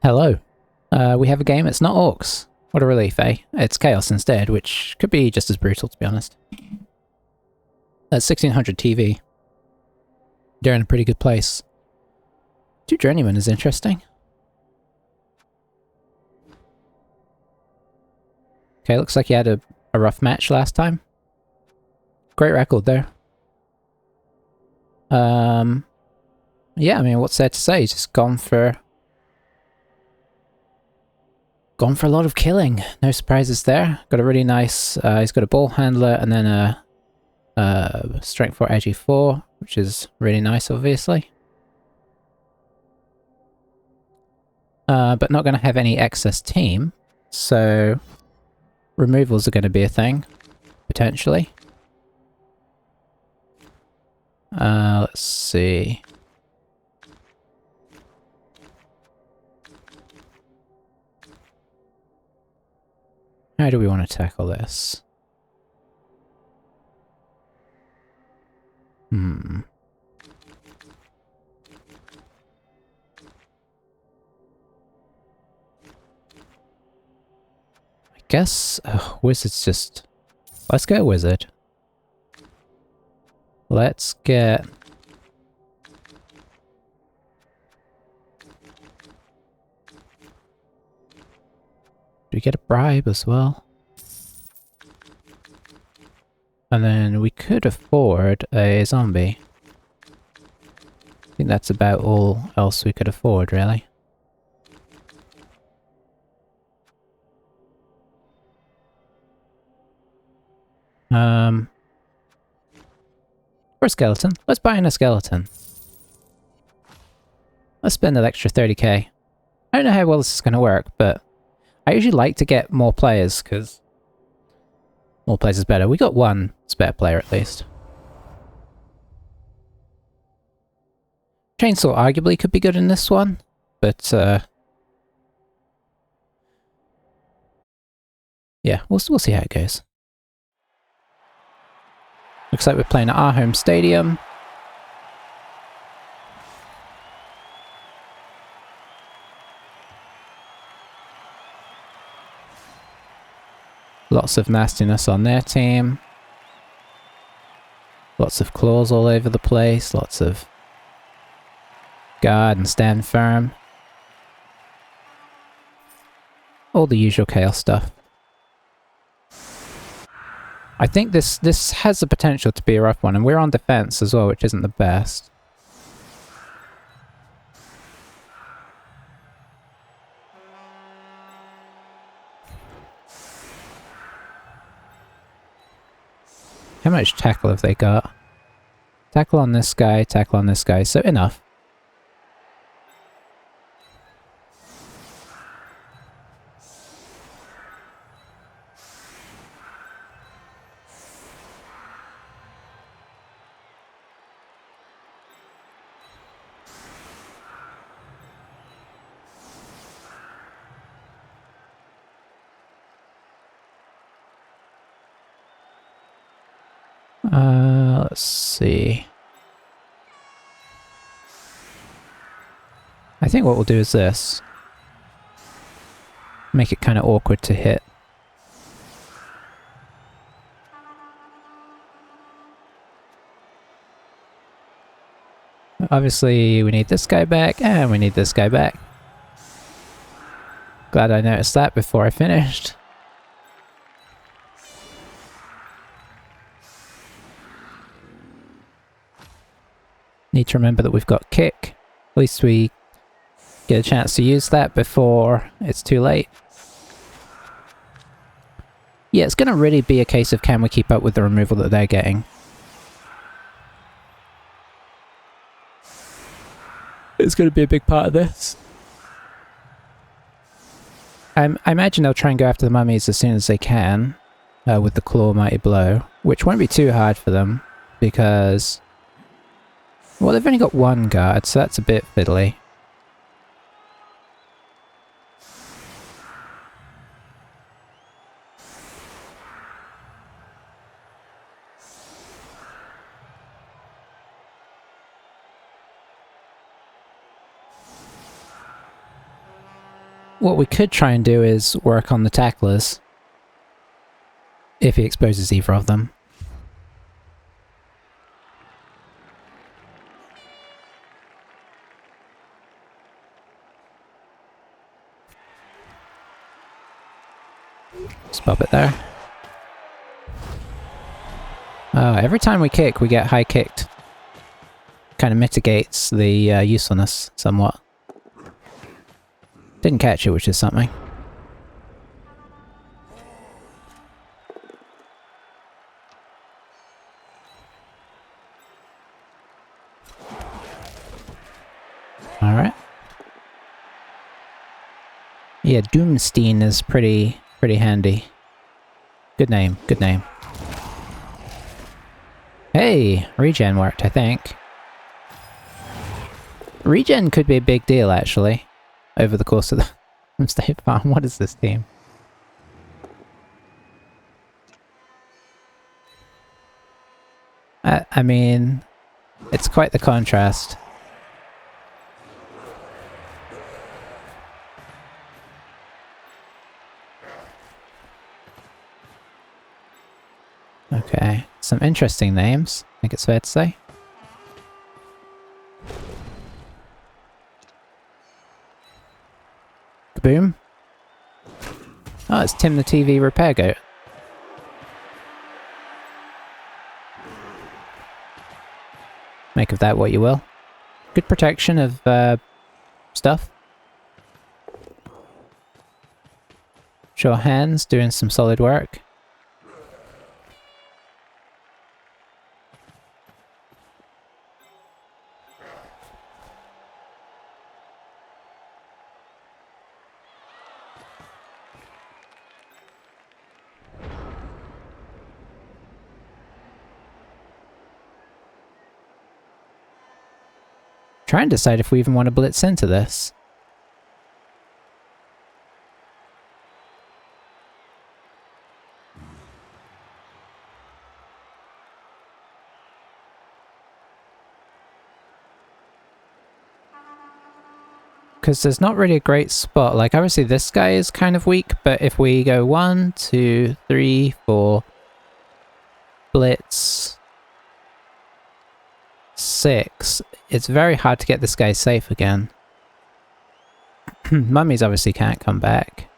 Hello. We have a game. It's not orcs. What a relief, eh? It's chaos instead, which could be just as brutal, to be honest. That's 1600 TV. They're in a pretty good place. 2 journeymen is interesting. Okay, looks like he had a rough match last time. Great record there. Yeah, I mean, what's there to say? He's just gone for a lot of killing. No surprises there. Got a really nice, he's got a ball handler and then a strength 4 edgy 4, which is really nice, obviously. But not going to have any excess team, so removals are going to be a thing, potentially. Let's see. How do we want to tackle this? I guess wizard's just... Let's get a wizard. Let's get... Do we get a bribe as well? And then we could afford a zombie. I think that's about all else we could afford, really. For a skeleton. Let's buy in a skeleton. Let's spend an extra 30k. I don't know how well this is going to work, but I usually like to get more players, because more players is better. We got one spare player at least. Chainsaw arguably could be good in this one, but yeah, we'll see how it goes. Looks like we're playing at our home stadium. Lots of nastiness on their team. Lots of claws all over the place. Lots of guard and stand firm. All the usual chaos stuff. I think this has the potential to be a rough one, and we're on defense as well, which isn't the best. How much tackle have they got? Tackle on this guy, tackle on this guy, so enough. Let's see. I think what we'll do is this. Make it kind of awkward to hit. Obviously, we need this guy back, and we need this guy back. Glad I noticed that before I finished. Need to remember that we've got kick. At least we get a chance to use that before it's too late. Yeah, it's going to really be a case of can we keep up with the removal that they're getting. It's going to be a big part of this. I imagine they'll try and go after the mummies as soon as they can with the Claw Mighty Blow, which won't be too hard for them because... Well, they've only got one guard, so that's a bit fiddly. What we could try and do is work on the tacklers. If he exposes either of them. Just pop it there. Oh, every time we kick, we get high kicked. Kind of mitigates the usefulness somewhat. Didn't catch it, which is something. Alright. Yeah, Doomstein is pretty handy. Good name, good name. Hey! Regen worked, I think. Regen could be a big deal, actually, over the course of the State Farm. What is this team? I mean, it's quite the contrast. Okay, some interesting names, I think it's fair to say. Kaboom. Oh, it's Tim the TV repair goat. Make of that what you will. Good protection of stuff. Sure hands doing some solid work. Try and decide if we even want to blitz into this. Because there's not really a great spot. Like, obviously this guy is kind of weak, but if we go 1, 2, 3, 4, blitz, 6, it's very hard to get this guy safe again. Mummies obviously can't come back.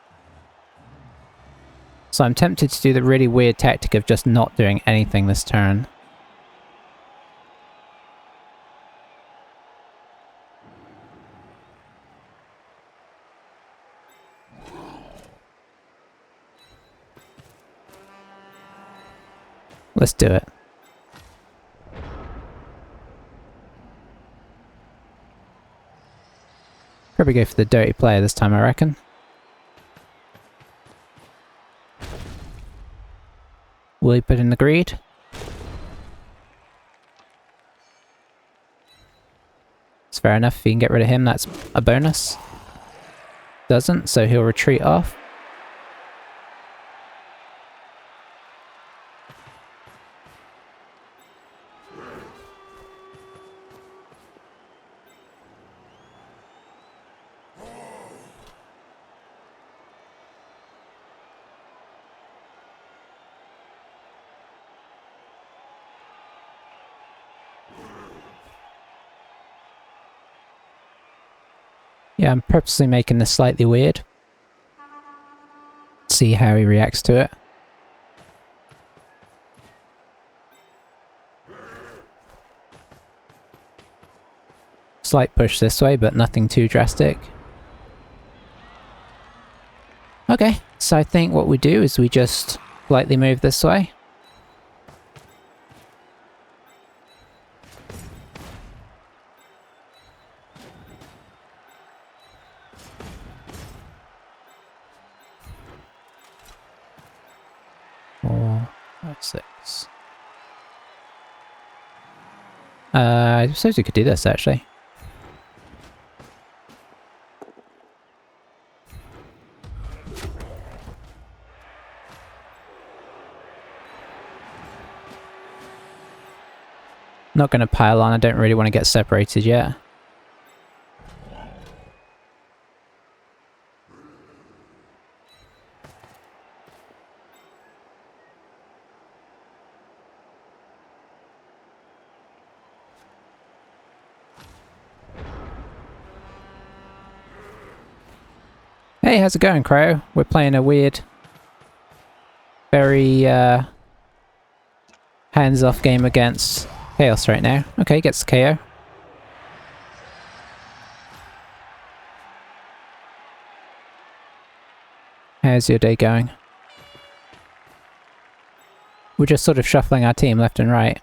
So I'm tempted to do the really weird tactic of just not doing anything this turn. Let's do it. Probably go for the dirty player this time, I reckon. Will he put in the greed? It's fair enough. If he can get rid of him, that's a bonus. Doesn't, so he'll retreat off. Yeah, I'm purposely making this slightly weird. See how he reacts to it. Slight push this way, but nothing too drastic. Okay, so I think what we do is we just slightly move this way. Six. I suppose we could do this actually. Not going to pile on, I don't really want to get separated yet. Hey, how's it going, Crow? We're playing a weird, very hands-off game against Chaos right now. Okay, gets the KO. How's your day going? We're just sort of shuffling our team left and right.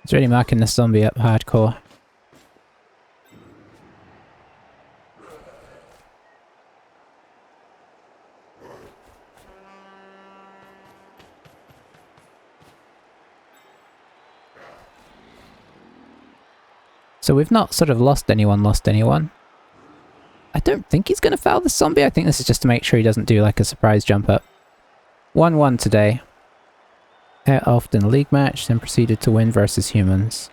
It's really marking the zombie up hardcore. So we've not sort of lost anyone. I don't think he's going to foul the zombie. I think this is just to make sure he doesn't do like a surprise jump up. 1-1 today. Out off in the league match, then proceeded to win versus humans.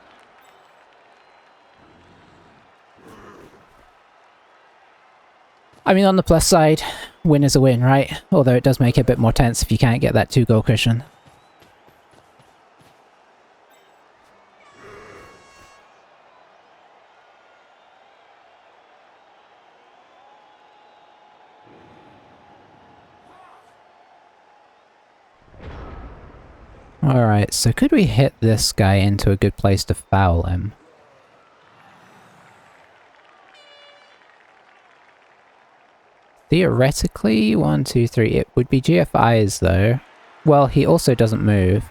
I mean, on the plus side, win is a win, right? Although it does make it a bit more tense if you can't get that 2-goal cushion. Alright, so could we hit this guy into a good place to foul him? Theoretically, 1, 2, 3, it would be GFIs though. Well, he also doesn't move.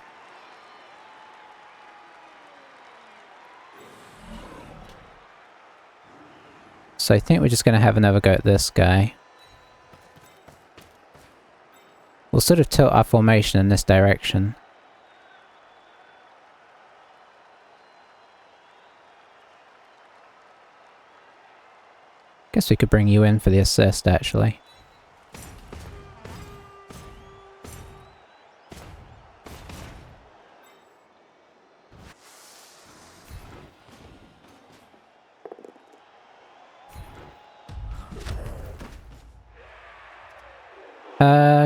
So I think we're just going to have another go at this guy. We'll sort of tilt our formation in this direction. Guess we could bring you in for the assist, actually.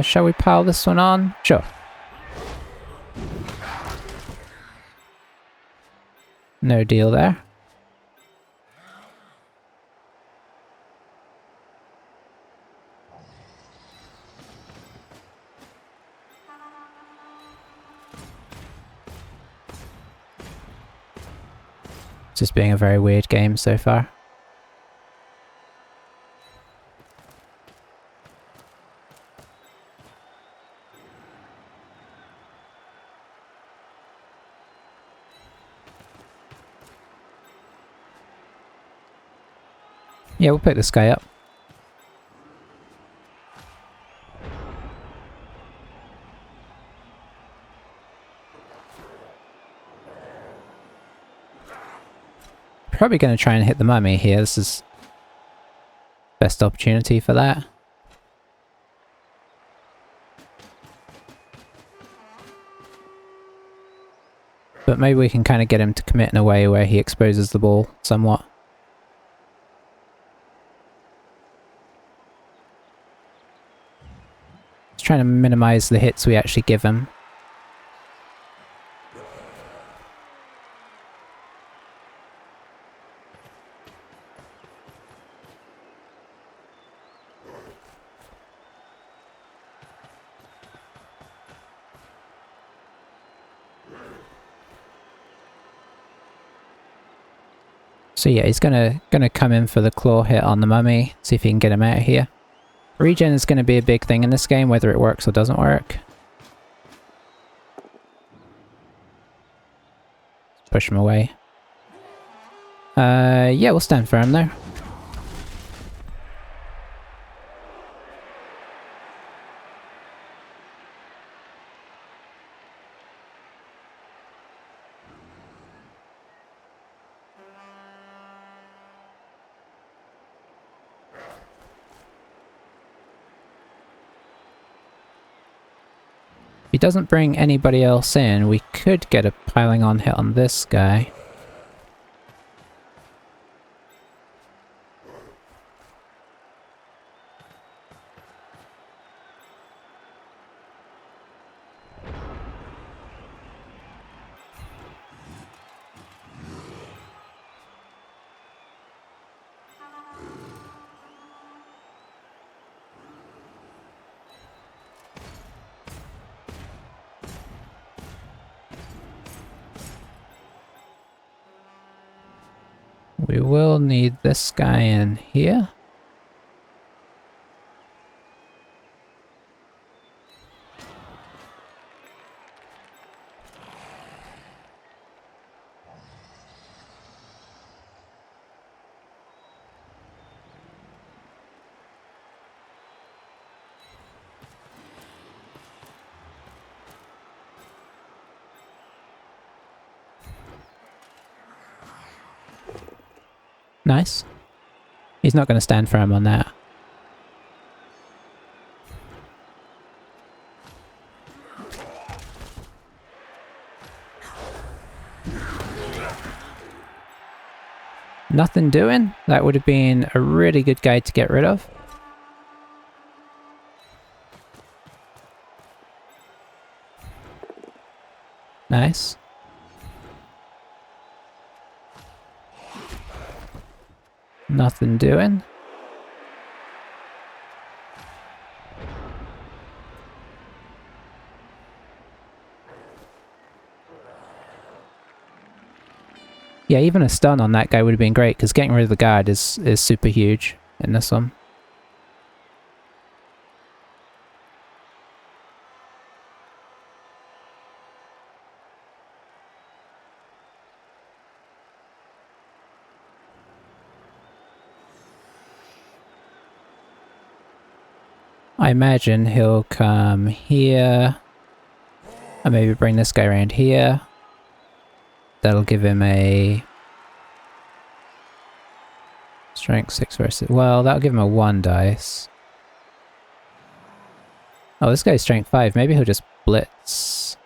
Shall we pile this one on? Sure. No deal there. Just being a very weird game so far. Yeah, we'll pick this guy up. Probably going to try and hit the mummy here. This is best opportunity for that. But maybe we can kind of get him to commit in a way where he exposes the ball somewhat. Just trying to minimize the hits we actually give him. So yeah, he's gonna come in for the claw hit on the mummy, see if he can get him out of here. Regen is gonna be a big thing in this game, whether it works or doesn't work. Push him away. Yeah, we'll stand firm there. If he doesn't bring anybody else in, we could get a piling on hit on this guy. We will need this guy in here. Nice. He's not going to stand firm on that. Nothing doing? That would have been a really good guy to get rid of. Nice. Nothing doing. Yeah, even a stun on that guy would have been great, because getting rid of the guard is super huge in this one. I imagine he'll come here, and maybe bring this guy around here. That'll give him a strength 6 versus... Well, that'll give him a 1 dice. Oh, this guy's strength 5. Maybe he'll just blitz.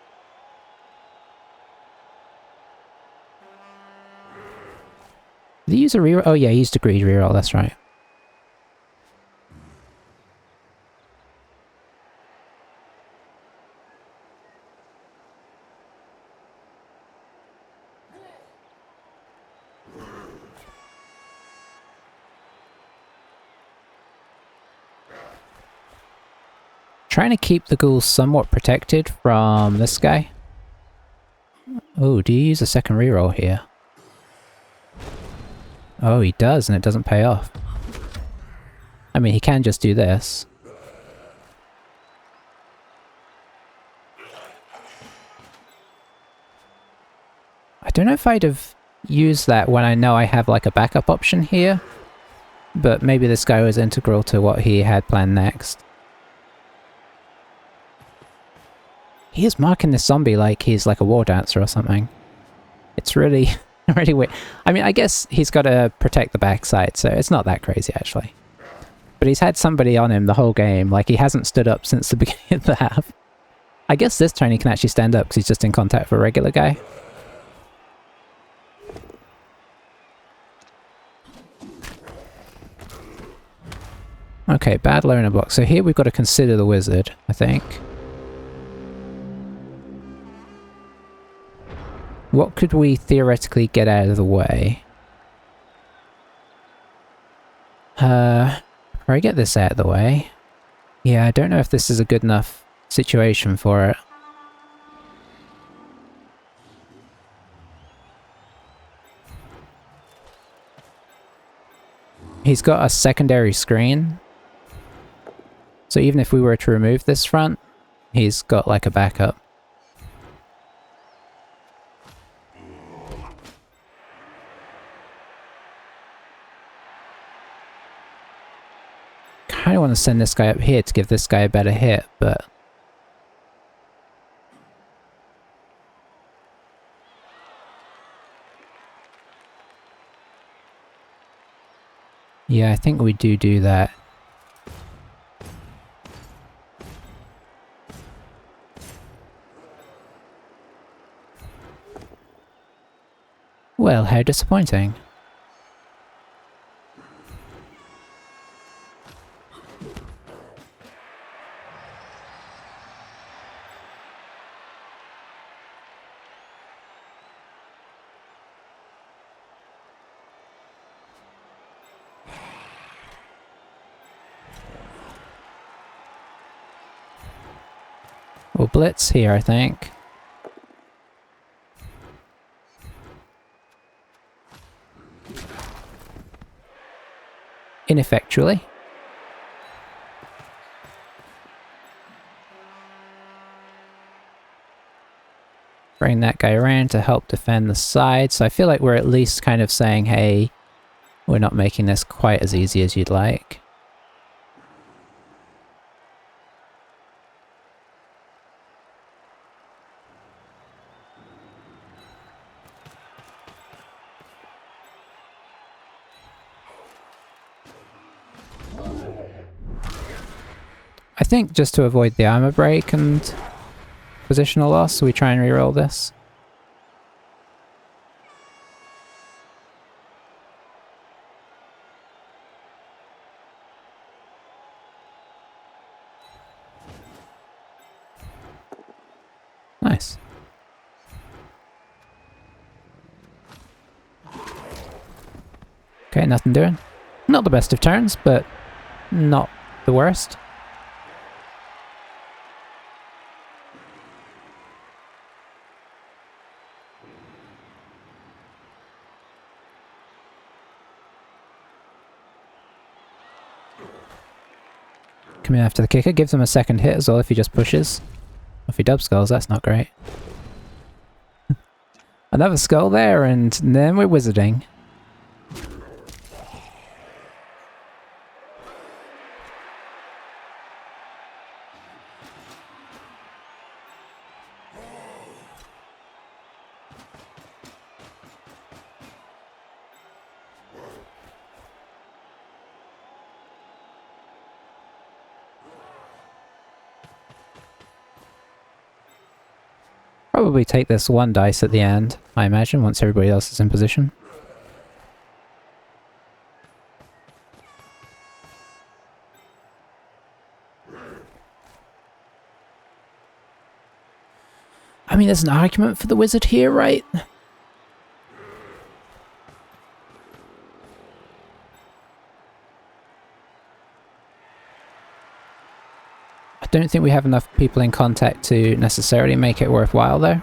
Did he use a reroll? Oh yeah, he used a greed reroll, that's right. Trying to keep the ghouls somewhat protected from this guy. Oh, do you use a second reroll here? Oh, he does, and it doesn't pay off. I mean, he can just do this. I don't know if I'd have used that when I know I have like a backup option here, but maybe this guy was integral to what he had planned next. He is marking this zombie like he's like a war dancer or something. It's really, really weird. I mean, I guess he's got to protect the backside, so it's not that crazy actually. But he's had somebody on him the whole game, like he hasn't stood up since the beginning of the half. I guess this turn he can actually stand up because he's just in contact with a regular guy. Okay, bad loner block. So here we've got to consider the wizard, I think. What could we theoretically get out of the way? Probably get this out of the way. Yeah, I don't know if this is a good enough situation for it. He's got a secondary screen. So even if we were to remove this front, he's got like a backup. I kind of want to send this guy up here to give this guy a better hit, but... yeah, I think we do that. Well, how disappointing. We'll blitz here, I think. ineffectually. Bring that guy around to help defend the side. So I feel like we're at least kind of saying, hey, we're not making this quite as easy as you'd like. I think just to avoid the armor break and positional loss, we try and reroll this. Nice. Okay, nothing doing. Not the best of turns, but not the worst. Coming after the kicker, gives him a second hit as well if he just pushes. If he dub skulls, that's not great. Another skull there, and then we're wizarding. Probably take this one dice at the end, I imagine, once everybody else is in position. I mean, there's an argument for the wizard here, right? I don't think we have enough people in contact to necessarily make it worthwhile, though.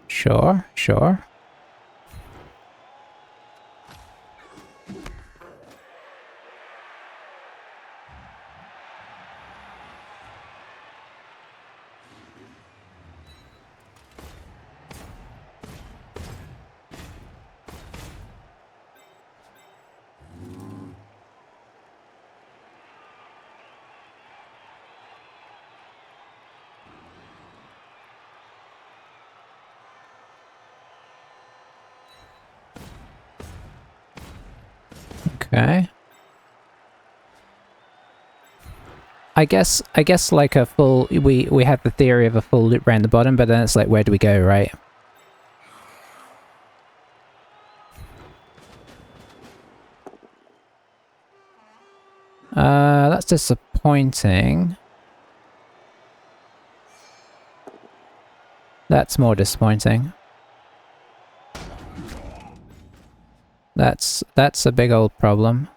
Sure, sure. Okay. I guess like a full, we have the theory of a full loop around the bottom, but then it's like, where do we go, right? That's disappointing. That's more disappointing. That's a big old problem.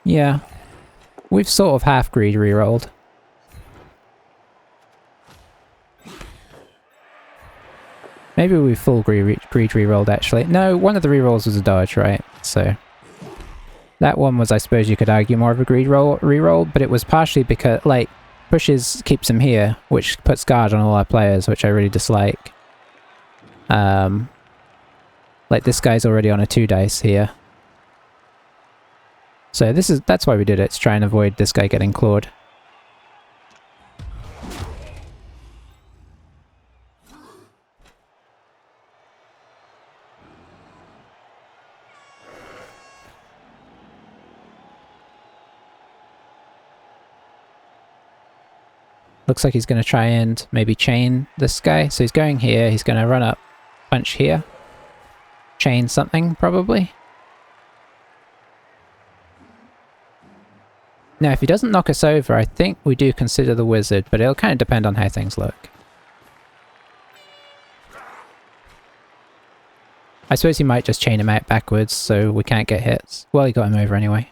Yeah. We've sort of half greed rerolled. Maybe we full greed rerolled actually. No, one of the rerolls was a dodge, right? So that one was, I suppose you could argue, more of a greed reroll, but it was partially because, like, pushes keeps him here, which puts guard on all our players, which I really dislike. Like, this guy's already on a 2 dice here. So that's why we did it, to try and avoid this guy getting clawed. Looks like he's going to try and maybe chain this guy. So he's going here, he's going to run up, punch here. Chain something, probably. Now, if he doesn't knock us over, I think we do consider the wizard, but it'll kind of depend on how things look. I suppose he might just chain him out backwards so we can't get hits. Well, he got him over anyway.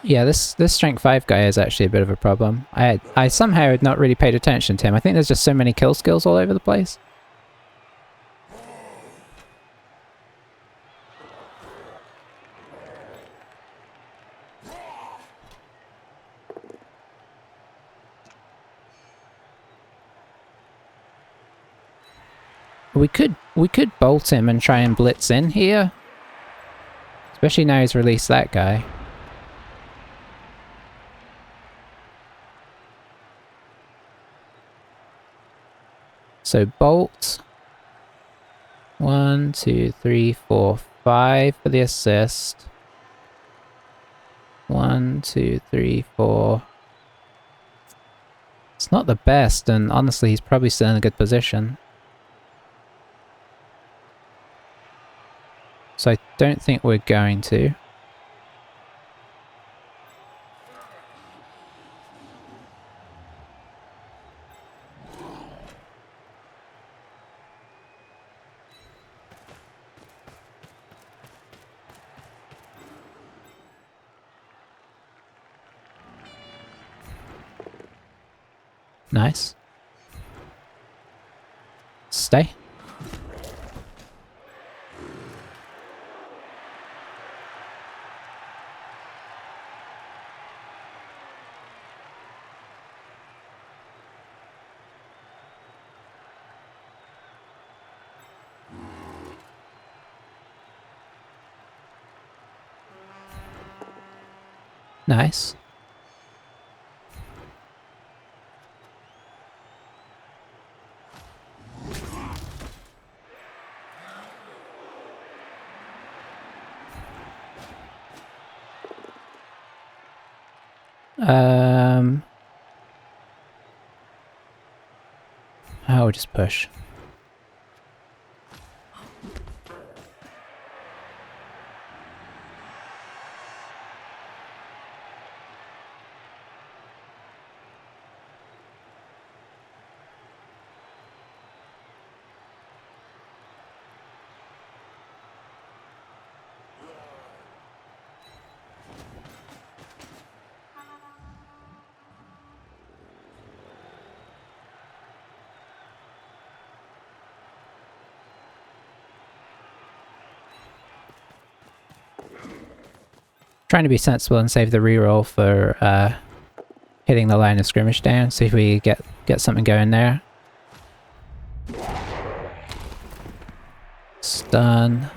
Yeah, this strength 5 guy is actually a bit of a problem. I somehow had not really paid attention to him. I think there's just so many kill skills all over the place. We could bolt him and try and blitz in here. Especially now he's released that guy. So bolt. 1, 2, 3, 4, 5 for the assist. 1, 2, 3, 4. It's not the best, and honestly he's probably still in a good position. So I don't think we're going to. Nice. Stay. Nice. I'll just push. Trying to be sensible and save the reroll for hitting the line of skirmish down. See if we get something going there. Stun.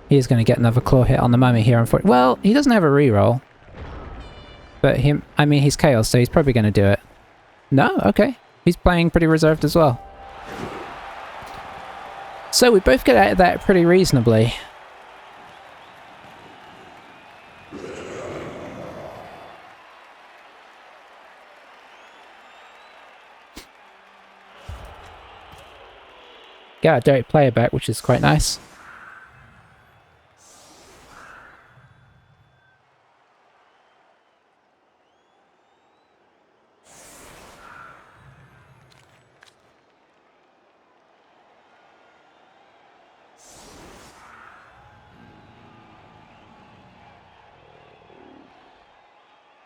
He's going to get another claw hit on the mummy here, unfortunately. Well, he doesn't have a reroll. But I mean, he's Chaos, so he's probably going to do it. No? Okay. He's playing pretty reserved as well. So we both get out of that pretty reasonably. Got a direct player back, which is quite nice.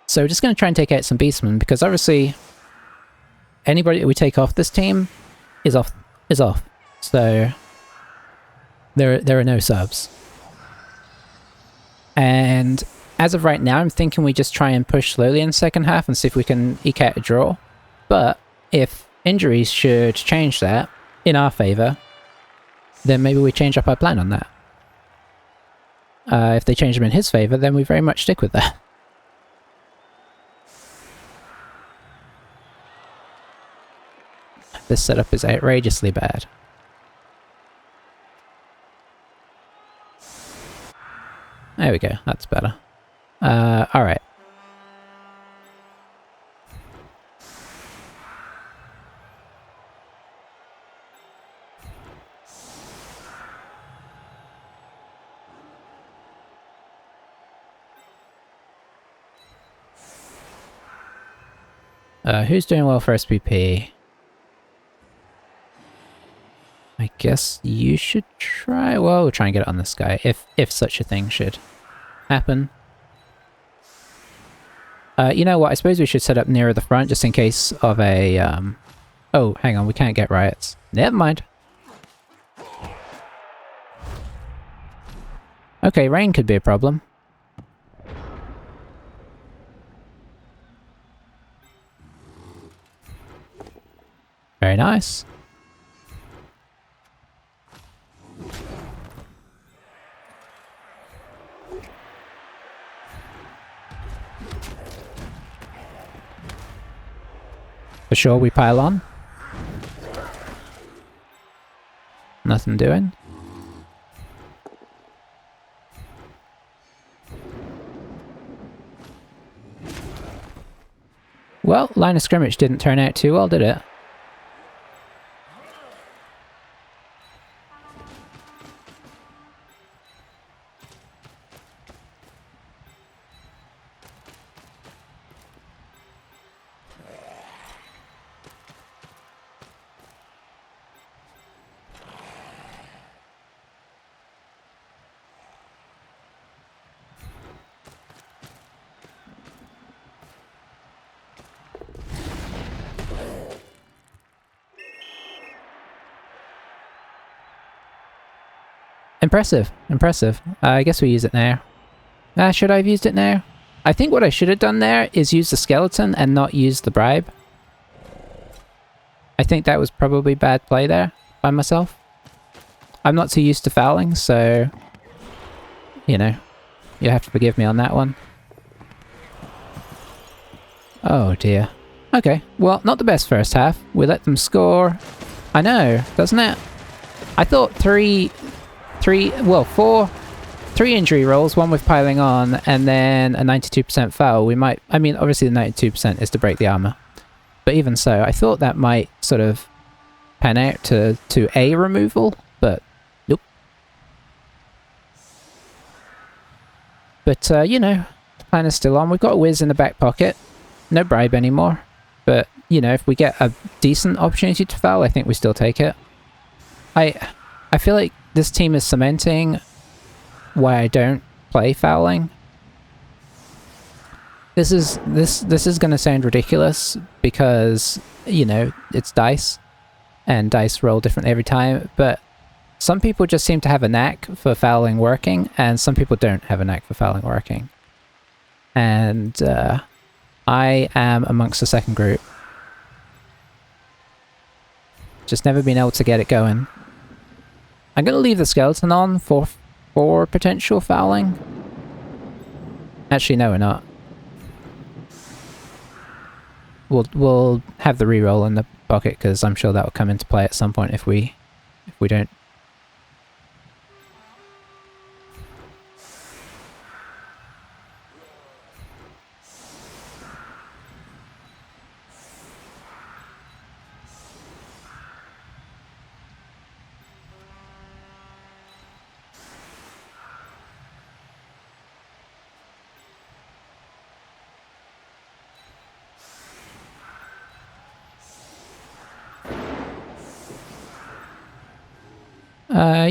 So we're just going to try and take out some beastmen, because obviously anybody that we take off this team is off. So there are no subs. And as of right now, I'm thinking we just try and push slowly in the second half and see if we can eke out a draw. But if injuries should change that in our favour, then maybe we change up our plan on that. If they change them in his favour, then we very much stick with that. This setup is outrageously bad. There we go, that's better. Alright. Who's doing well for SPP? I guess you should try. Well, we'll try and get it on this guy, if such a thing should happen. You know what? I suppose we should set up nearer the front just in case of a. Oh, hang on, we can't get riots. Never mind. Okay, rain could be a problem. Very nice. For sure, we pile on. Nothing doing. Well, line of scrimmage didn't turn out too well, did it? Impressive, impressive. I guess we use it now. Should I have used it now? I think what I should have done there is use the skeleton and not use the bribe. I think that was probably bad play there by myself. I'm not too used to fouling, so, you know, you have to forgive me on that one. Oh dear. Okay, well, not the best first half. We let them score. I know, doesn't it? I thought three injury rolls, one with piling on, and then a 92% foul. We might, I mean, obviously the 92% is to break the armor. But even so, I thought that might sort of pan out to a removal, but nope. But, you know, the plan is still on. We've got a whiz in the back pocket. No bribe anymore. But, you know, if we get a decent opportunity to foul, I think we still take it. I feel like this team is cementing why I don't play fouling. This is going to sound ridiculous because, you know, it's dice and dice roll differently every time, but some people just seem to have a knack for fouling working and some people don't have a knack for fouling working. And I am amongst the second group. Just never been able to get it going. I'm going to leave the skeleton on for potential fouling. Actually, no, we're not. We'll have the reroll in the pocket because I'm sure that will come into play at some point if we don't.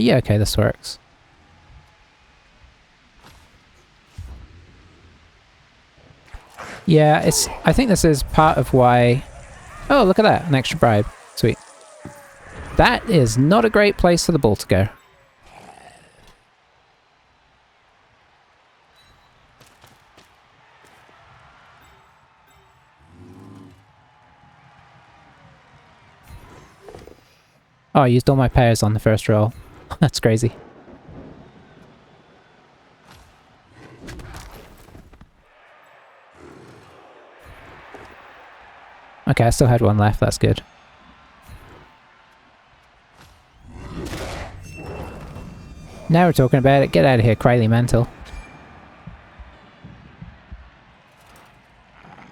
Yeah, okay, this works. Yeah, I think this is part of why... Oh, look at that, an extra bribe. Sweet. That is not a great place for the ball to go. Oh, I used all my pairs on the first roll. That's crazy. Okay, I still had one left, that's good. Now we're talking about it. Get out of here, Criley Mental.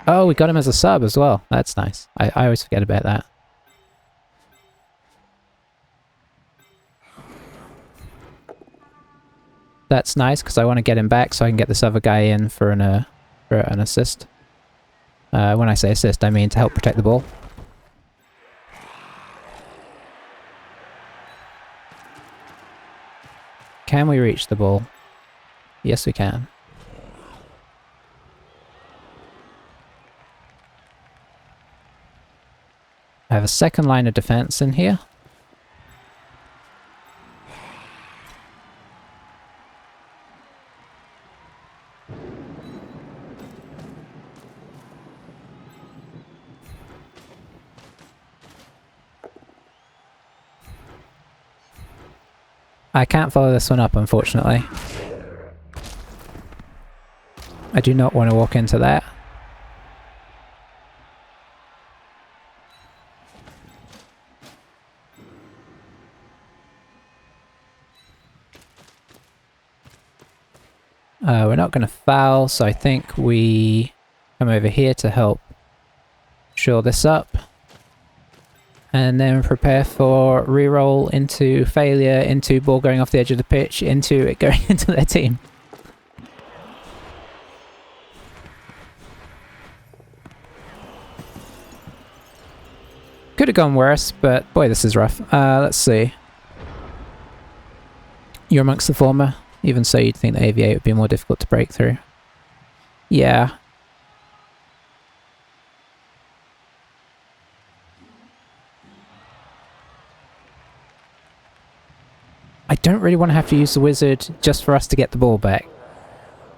Oh, we got him as a sub as well. That's nice. I always forget about that. That's nice, because I want to get him back so I can get this other guy in for an assist. When I say assist, I mean to help protect the ball. Can we reach the ball? Yes, we can. I have a second line of defense in here. I can't follow this one up, unfortunately. I do not want to walk into that. We're not going to foul, so I think we come over here to help shore this up. And then prepare for reroll into failure, into ball going off the edge of the pitch, into it going into their team. Could have gone worse, but boy, this is rough. Let's see. You're amongst the former. Even so, you'd think the AV8 would be more difficult to break through. Yeah. I don't really want to have to use the wizard just for us to get the ball back.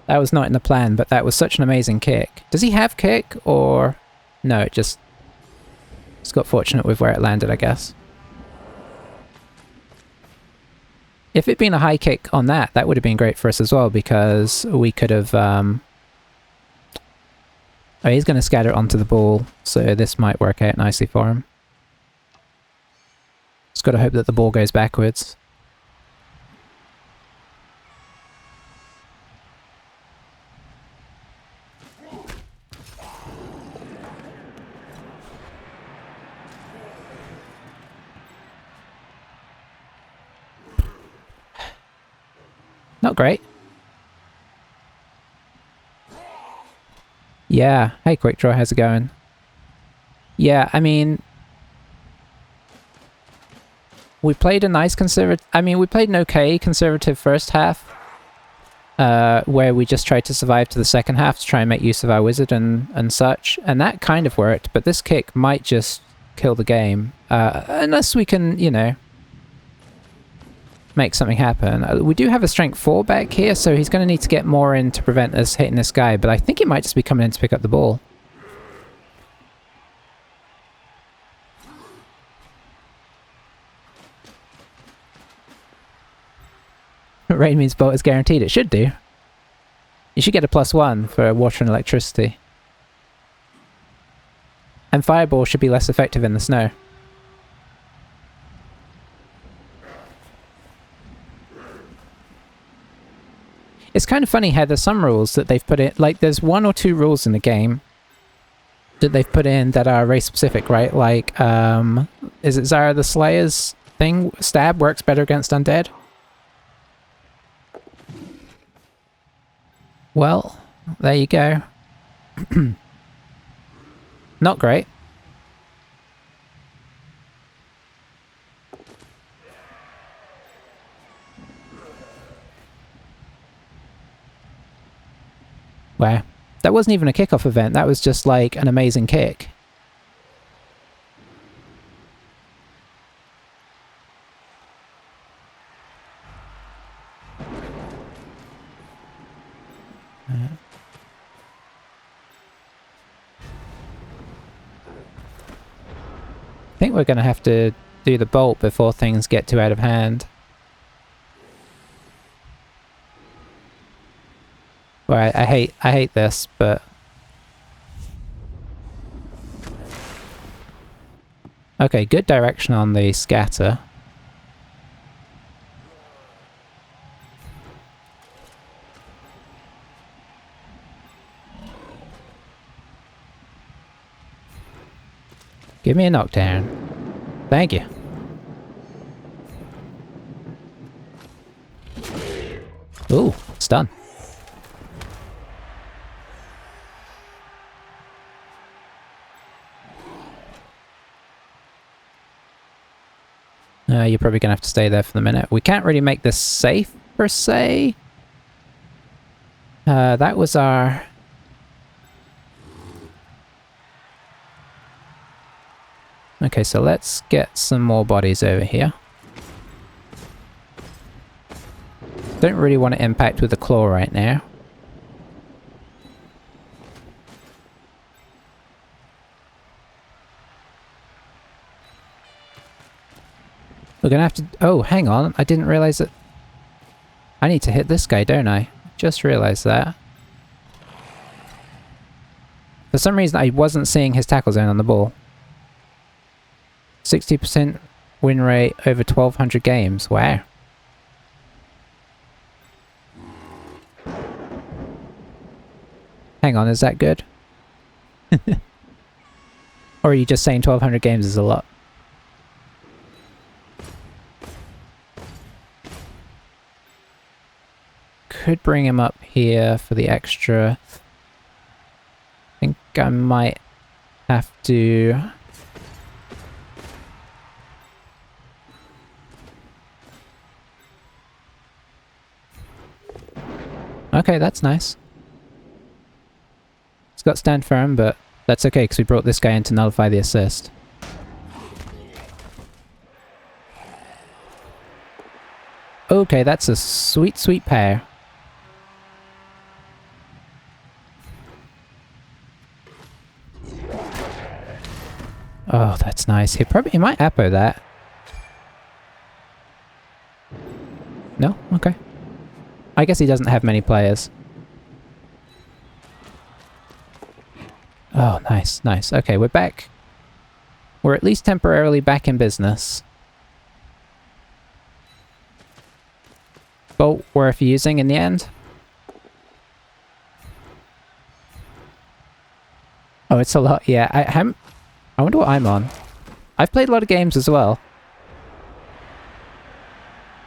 That was not in the plan, but that was such an amazing kick. Does he have kick, or... No, it just got fortunate with where it landed, I guess. If it'd been a high kick on that, that would have been great for us as well, because we could have... Oh, he's going to scatter it onto the ball, so this might work out nicely for him. Just got to hope that the ball goes backwards. Not great. Yeah. Hey, Quick Draw, how's it going? Yeah, I mean... We played a nice conservative... I mean, we played an okay conservative first half. Where we just tried to survive to the second half to try and make use of our wizard and such. And that kind of worked, but this kick might just kill the game. Unless we can, you know... make something happen. We do have a strength 4 back here, so he's going to need to get more in to prevent us hitting this guy, but I think he might just be coming in to pick up the ball. Rain means bolt is guaranteed. It should do. You should get a +1 for water and electricity. And fireball should be less effective in the snow. It's kind of funny how there's some rules that they've put in, like there's 1 or 2 rules in the game that they've put in that are race specific, right? Like, is it Zara the Slayer's thing? Stab works better against Undead? Well, there you go. Not great. Wow. That wasn't even a kickoff event, that was just like an amazing kick. I think we're going to have to do the bolt before things get too out of hand. Well, I hate this, but okay, good direction on the scatter. Give me a knockdown. Thank you. Ooh, stun. You're probably going to have to stay there for the minute. We can't really make this safe, per se. That was our... Okay, so let's get some more bodies over here. Don't really want to impact with the claw right now. We're gonna have to... Oh, hang on. I didn't realize that... I need to hit this guy, don't I? Just realized that. For some reason, I wasn't seeing his tackle zone on the ball. 60% win rate over 1,200 games. Wow. Hang on, is that good? Or are you just saying 1,200 games is a lot? Could bring him up here for the extra. I think I might have to... Okay, that's nice. It's got stand firm, but that's okay because we brought this guy in to nullify the assist. Okay, that's a sweet, sweet pair. Oh, that's nice. He might appo that. No? Okay. I guess he doesn't have many players. Oh, nice, nice. Okay, we're back. We're at least temporarily back in business. Bolt worth using in the end. Oh, it's a lot. Yeah, I wonder what I'm on. I've played a lot of games as well.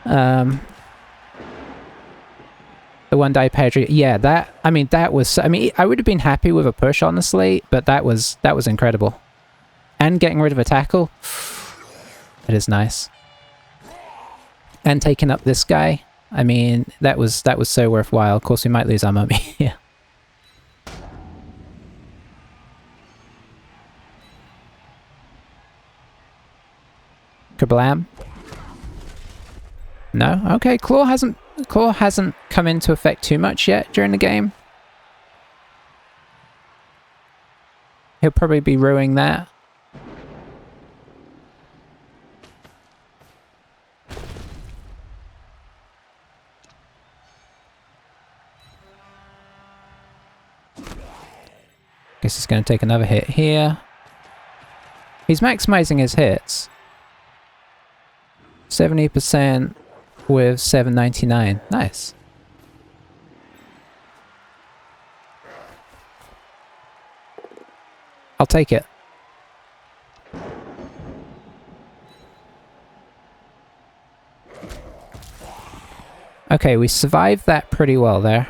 The one die Pedri. Yeah, that... I mean, that was... I mean, I would have been happy with a push, honestly, but that was incredible. And getting rid of a tackle. It is nice. And taking up this guy. I mean, that was so worthwhile. Of course, we might lose our mummy here. Kablam. No? Okay, Claw hasn't come into effect too much yet during the game. He'll probably be ruining that. Guess he's going to take another hit here. He's maximizing his hits. 70% with 799. Nice. I'll take it. Okay, we survived that pretty well there.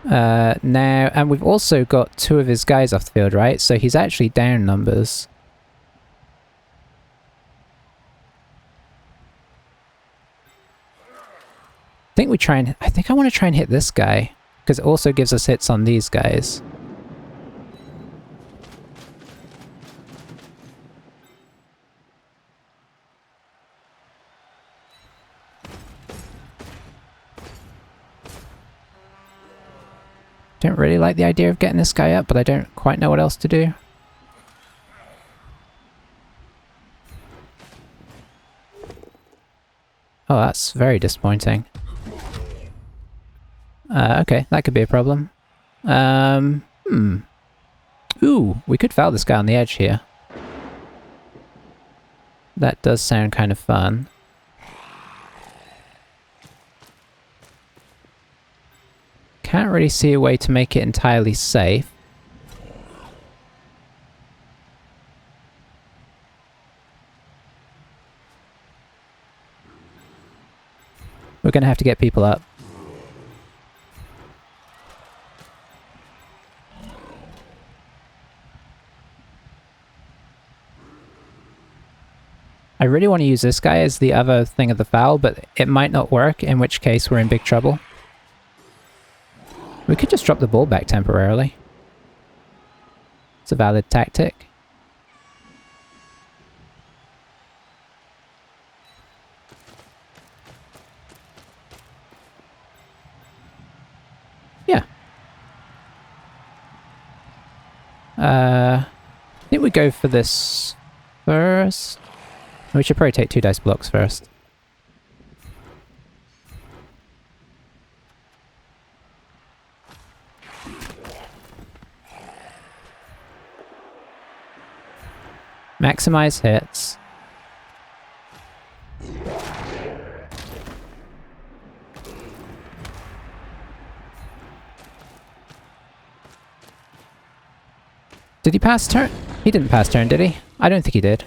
Now, and we've also got 2 of his guys off the field, right? So he's actually down numbers. I think I want to try and hit this guy, because it also gives us hits on these guys. Don't really like the idea of getting this guy up, but I don't quite know what else to do. Oh, that's very disappointing. Okay, that could be a problem. Ooh, we could foul this guy on the edge here. That does sound kind of fun. Can't really see a way to make it entirely safe. We're gonna have to get people up. I really want to use this guy as the other thing of the foul, but it might not work, in which case we're in big trouble. We could just drop the ball back temporarily. It's a valid tactic. Yeah. I think we go for this first. We should probably take 2 dice blocks first. Maximize hits. Did he pass turn? He didn't pass turn, did he? I don't think he did.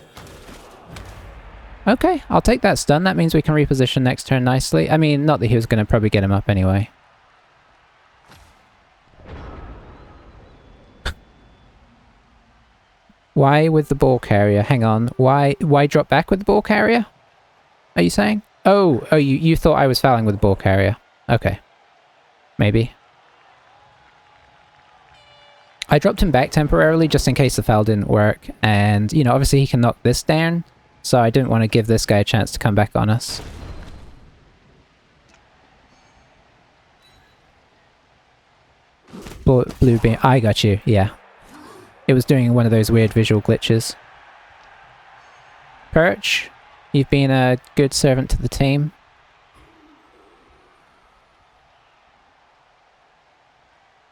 Okay, I'll take that stun. That means we can reposition next turn nicely. I mean, not that he was going to probably get him up anyway. Why with the ball carrier? Hang on. Why drop back with the ball carrier? Are you saying? Oh, you thought I was fouling with the ball carrier. Okay. Maybe. I dropped him back temporarily just in case the foul didn't work. And, you know, obviously he can knock this down. So I didn't want to give this guy a chance to come back on us. Blue beam. I got you. Yeah. It was doing one of those weird visual glitches. Perch, you've been a good servant to the team.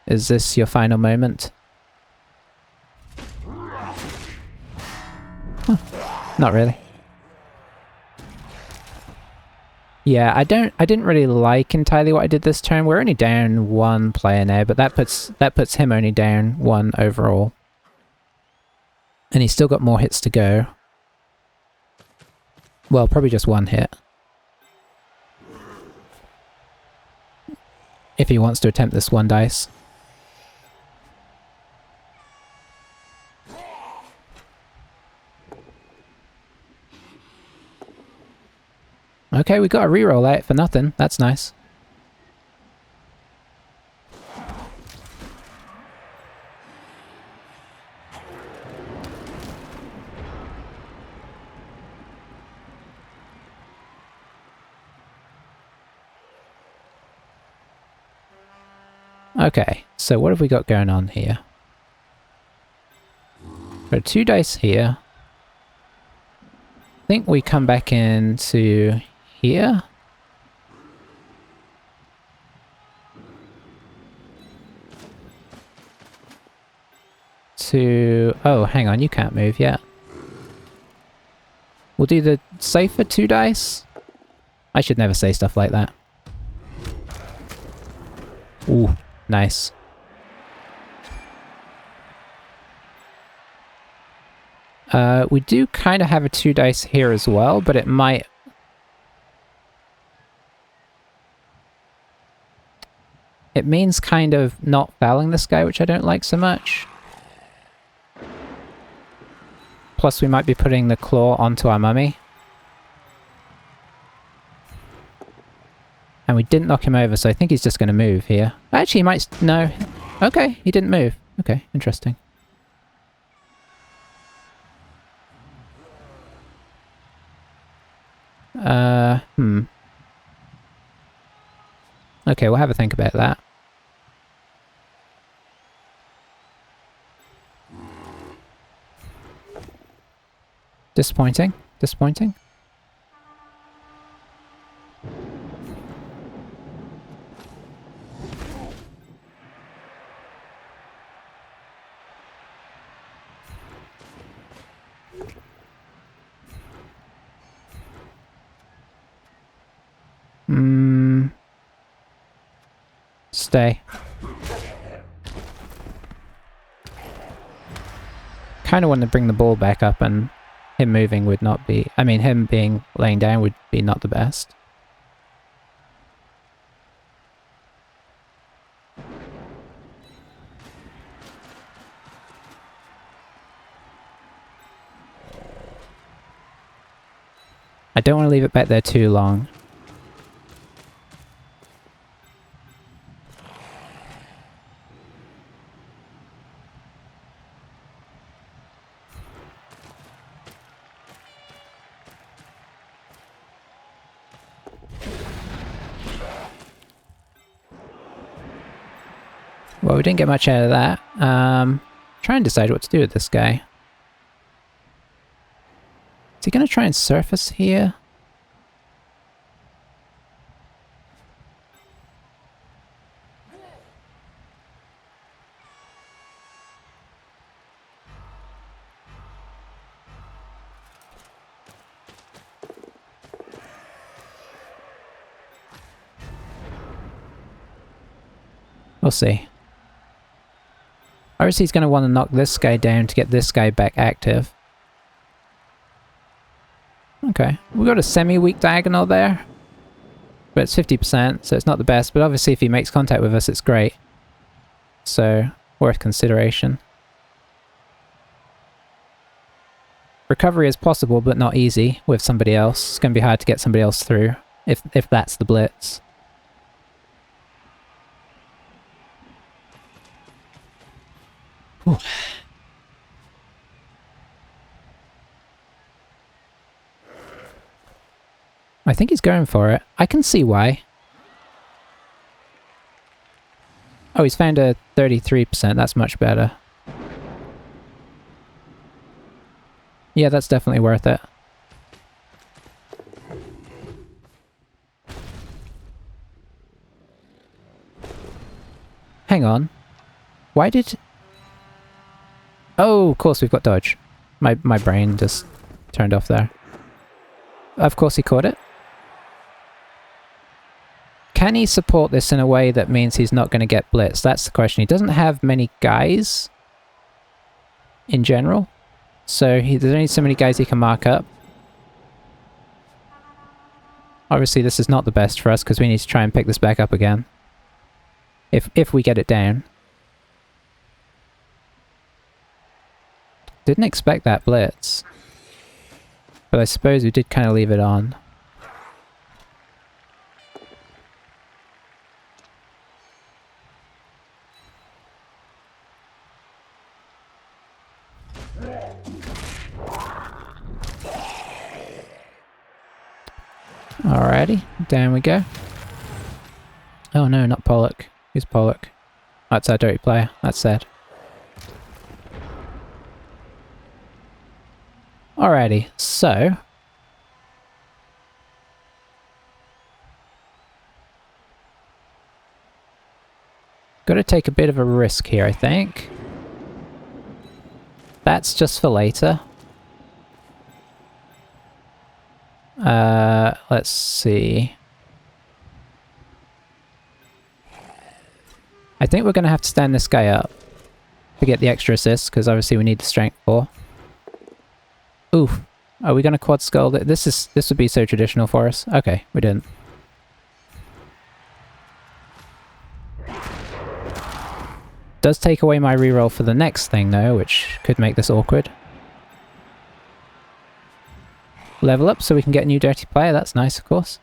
Is this your final moment? Huh. Not really. Yeah, I didn't really like entirely what I did this turn. We're only down 1 player now, but that puts him only down 1 overall. And he's still got more hits to go. Well, probably just 1 hit. If he wants to attempt this 1 dice. Okay, we got a reroll out for nothing. That's nice. Okay, so what have we got going on here? Got 2 dice here. I think we come back into here. Oh, hang on, you can't move yet. We'll do the safer 2 dice. I should never say stuff like that. Ooh, nice. We do kind of have a 2 dice here as well, but it might... It means kind of not fouling this guy, which I don't like so much. Plus we might be putting the claw onto our mummy. And we didn't knock him over, so I think he's just going to move here. Actually, he might... No. Okay, he didn't move. Okay, interesting. Okay, we'll have a think about that. Disappointing. Disappointing. Stay. Kind of want to bring the ball back up, and him moving would not be... I mean, him being laying down would be not the best. I don't want to leave it back there too long. Well, we didn't get much out of that. Try and decide what to do with this guy. Is he going to try and surface here? We'll see. Obviously he's going to want to knock this guy down to get this guy back active. Okay, we've got a semi-weak diagonal there. But it's 50%, so it's not the best. But obviously if he makes contact with us, it's great. So, worth consideration. Recovery is possible, but not easy with somebody else. It's going to be hard to get somebody else through, if that's the blitz. Whew. I think he's going for it. I can see why. Oh, he's found a 33%. That's much better. Yeah, that's definitely worth it. Hang on. Why did... Oh, of course we've got dodge. My brain just turned off there. Of course he caught it. Can he support this in a way that means he's not going to get blitzed? That's the question. He doesn't have many guys in general. So there's only so many guys he can mark up. Obviously this is not the best for us because we need to try and pick this back up again. If we get it down. Didn't expect that blitz. But I suppose we did kind of leave it on. Alrighty, down we go. Oh no, not Pollock. Who's Pollock? That's our dirty player, that's sad. Alrighty, so... Gotta take a bit of a risk here, I think. That's just for later. Let's see. I think we're gonna have to stand this guy up to get the extra assist, because obviously we need the strength 4. Oof. Are we gonna quad skull? This would be so traditional for us. Okay, we didn't. Does take away my reroll for the next thing though, which could make this awkward. Level up so we can get a new dirty player, that's nice of course.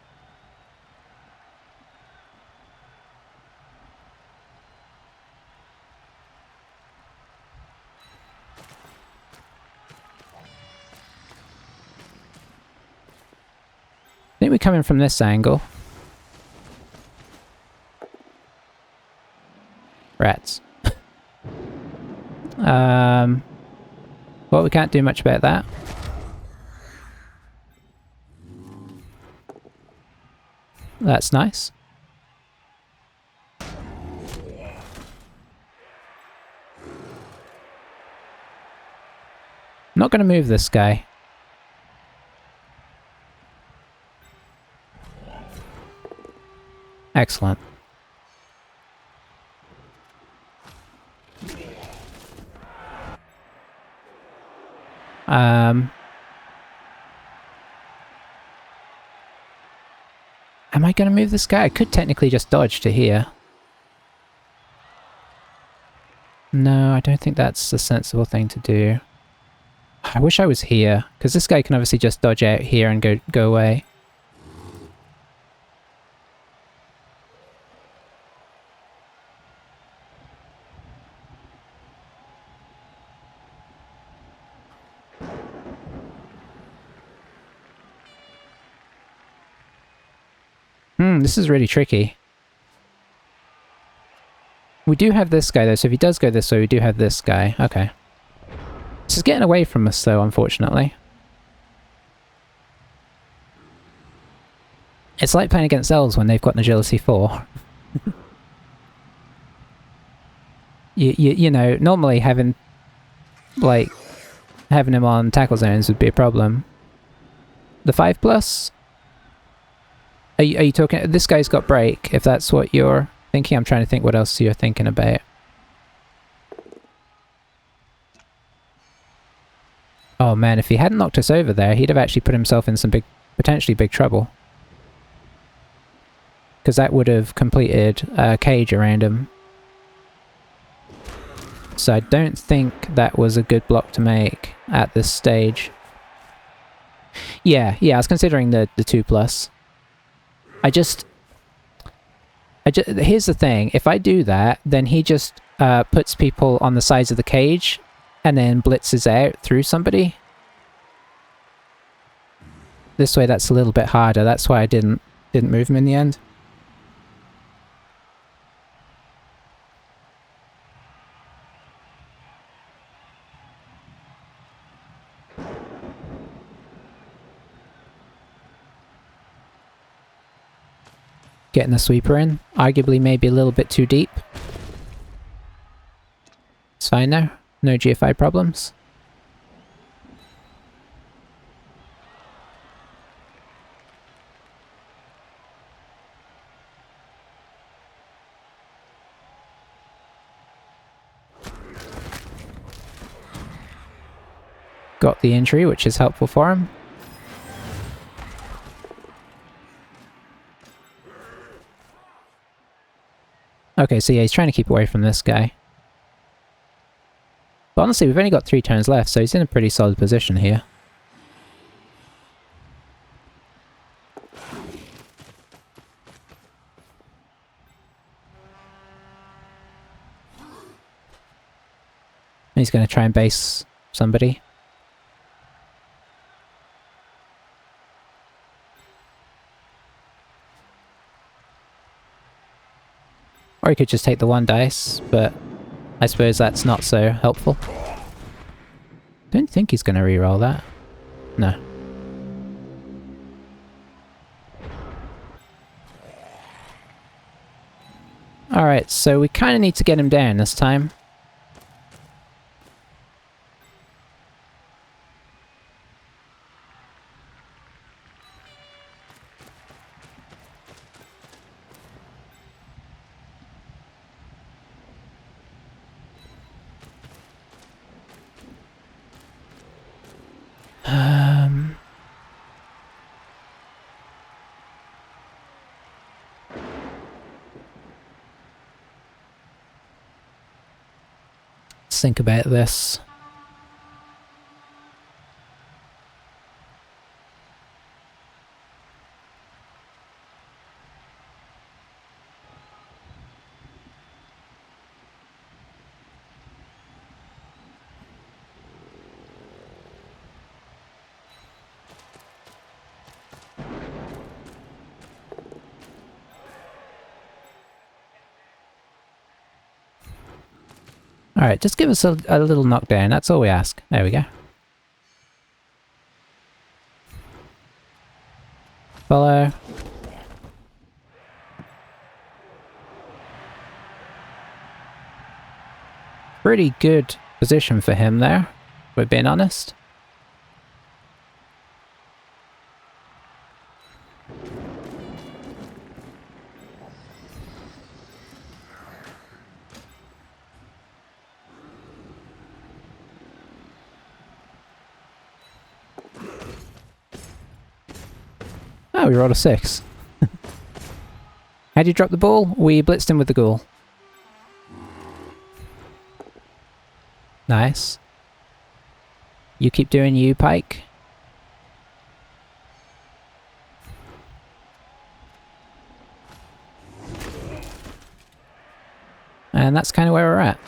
I think we come in from this angle. Rats. Well, we can't do much about that. That's nice. I'm not going to move this guy. Excellent. Am I going to move this guy? I could technically just dodge to here. No, I don't think that's a sensible thing to do. I wish I was here, because this guy can obviously just dodge out here and go away. This is really tricky. We do have this guy though, so if he does go this way, we do have this guy. Okay. This is getting away from us though, unfortunately. It's like playing against elves when they've got an agility 4. you know, normally having him on tackle zones would be a problem. The 5+? Are you talking... This guy's got break, if that's what you're thinking. I'm trying to think what else you're thinking about. Oh man, if he hadn't knocked us over there, he'd have actually put himself in some potentially big trouble. Because that would have completed a cage around him. So I don't think that was a good block to make at this stage. Yeah, I was considering the 2+. Here's the thing, if I do that, then he just puts people on the sides of the cage and then blitzes out through somebody. This way that's a little bit harder, that's why I didn't move him in the end. Getting the sweeper in. Arguably maybe a little bit too deep. It's fine now. No GFI problems. Got the injury, which is helpful for him. Okay, so yeah, he's trying to keep away from this guy. But honestly, we've only got 3 turns left, so he's in a pretty solid position here. He's going to try and base somebody. Or he could just take the 1 dice, but I suppose that's not so helpful. Don't think he's going to reroll that. No. Alright, so we kind of need to get him down this time. Let's think about this. Alright, just give us a little knockdown, that's all we ask. There we go. Follow. Pretty good position for him there, if we're being honest. Oh, we rolled a 6. How'd you drop the ball? We blitzed him with the ghoul. Nice. You keep doing you, Pike. And that's kind of where we're at.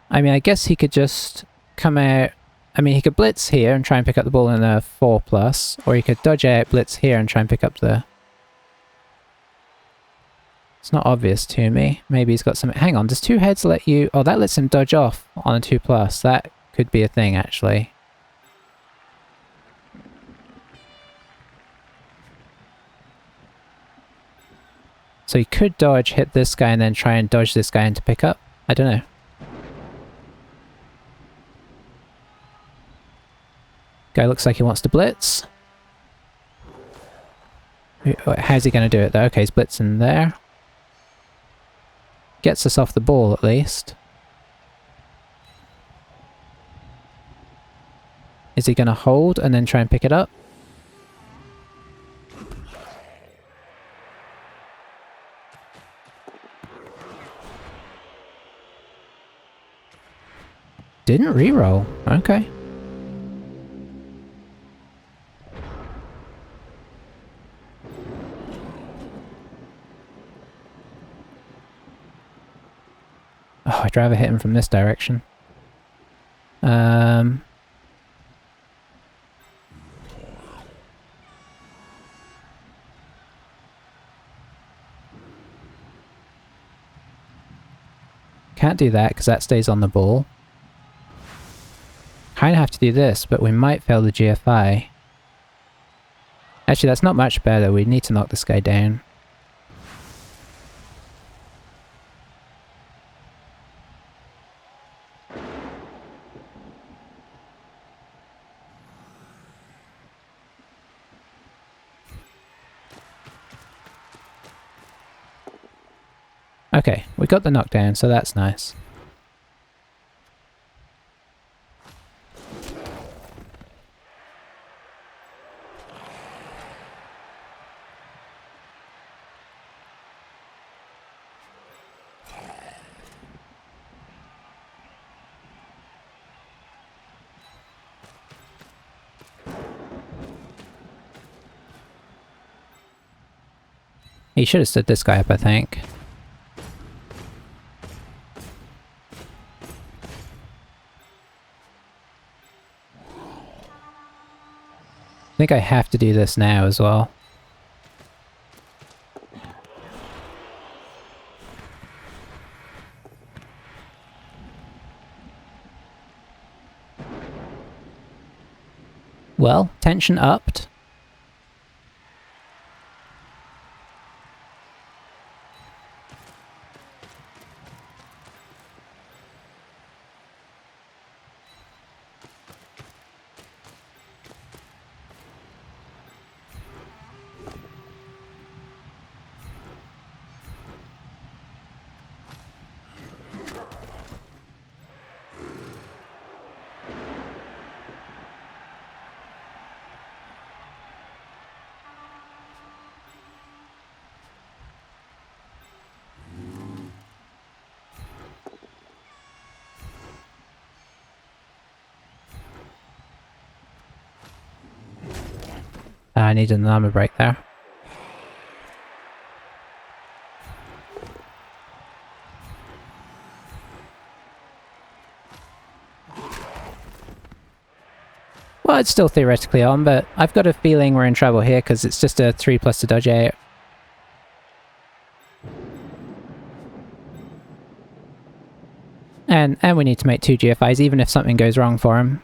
I mean, I guess he could just come out... I mean, he could blitz here and try and pick up the ball in a 4+, or he could dodge out, blitz here and try and pick up the... It's not obvious to me. Maybe he's got some... Hang on, does 2 heads let you... Oh, that lets him dodge off on a 2+. That could be a thing, actually. So he could dodge, hit this guy, and then try and dodge this guy into pick up? I don't know. Guy looks like he wants to blitz. How's he going to do it though? Okay, he's blitzing there. Gets us off the ball at least. Is he going to hold and then try and pick it up? Didn't reroll. Okay. Oh, I'd rather hit him from this direction. Can't do that because that stays on the ball. Kind of have to do this, but we might fail the GFI. Actually, that's not much better. We need to knock this guy down. Okay, we got the knockdown, so that's nice. He should have stood this guy up, I think. I think I have to do this now as well. Well, tension upped. I need an armor break there. Well, it's still theoretically on, but I've got a feeling we're in trouble here because it's just a 3+ to dodge out. And we need to make 2 GFIs even if something goes wrong for him.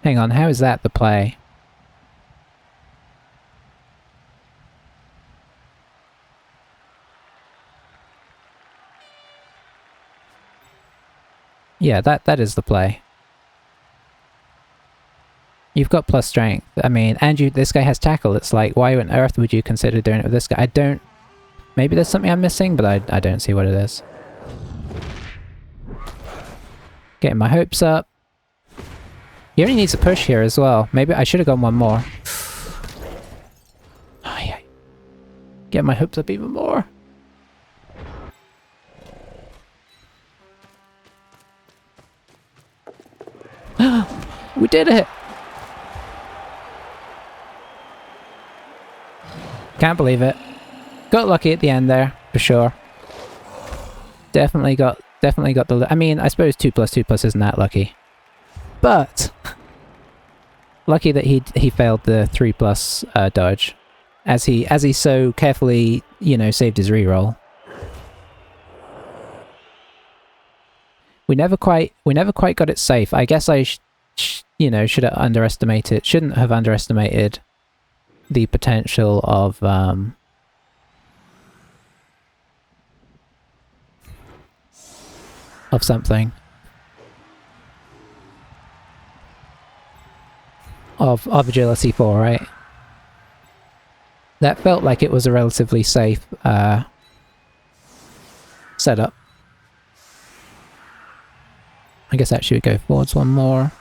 Hang on, how is that the play? Yeah, that is the play. You've got plus strength. I mean, and this guy has tackle. It's like, why on earth would you consider doing it with this guy? I don't... Maybe there's something I'm missing, but I don't see what it is. Getting my hopes up. He only needs a push here as well. Maybe I should have gone one more. Oh, yeah. Get my hopes up even more. We did it! Can't believe it. Got lucky at the end there, for sure. Definitely got the... I mean, I suppose 2 plus 2 plus isn't that lucky. But... lucky that he failed the 3 plus dodge. As he so carefully, you know, saved his reroll. We never quite got it safe. I guess I shouldn't have underestimated the potential of something. Of agility 4, right? That felt like it was a relatively safe setup. I guess actually we go forwards one more.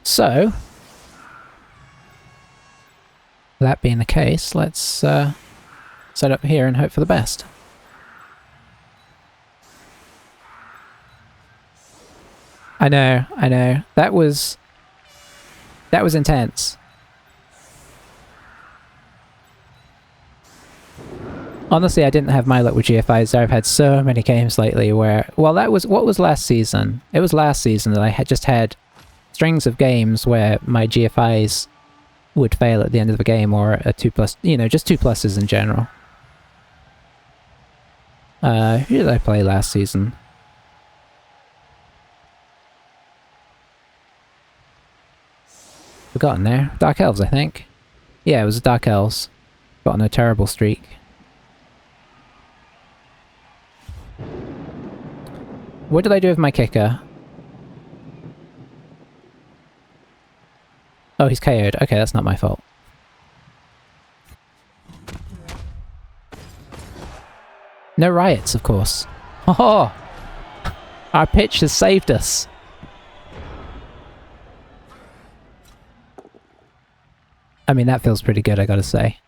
So, that being the case, let's set up here and hope for the best. I know. That was intense. Honestly, I didn't have my luck with GFIs. I've had so many games lately where... Well, that was... What was last season? It was last season that I had just had strings of games where my GFIs would fail at the end of the game, or a 2 plus... You know, just 2 pluses in general. Who did I play last season? Forgotten there. Dark Elves, I think. Yeah, it was Dark Elves. Got on a terrible streak. What did I do with my kicker? Oh, he's KO'd. Okay, that's not my fault. No riots, of course. Oh! Our pitch has saved us. I mean, that feels pretty good, I gotta say.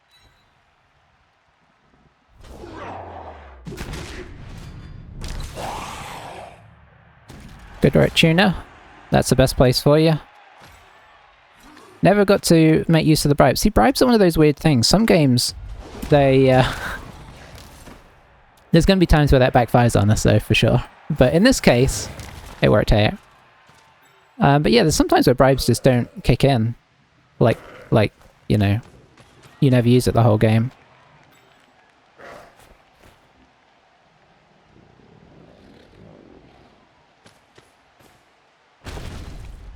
Good work, Tuna. That's the best place for you. Never got to make use of the bribes. See, bribes are one of those weird things. Some games, they... There's going to be times where that backfires on us, though, for sure. But in this case, it worked out. But yeah, there's sometimes where bribes just don't kick in. Like, you know, you never use it the whole game.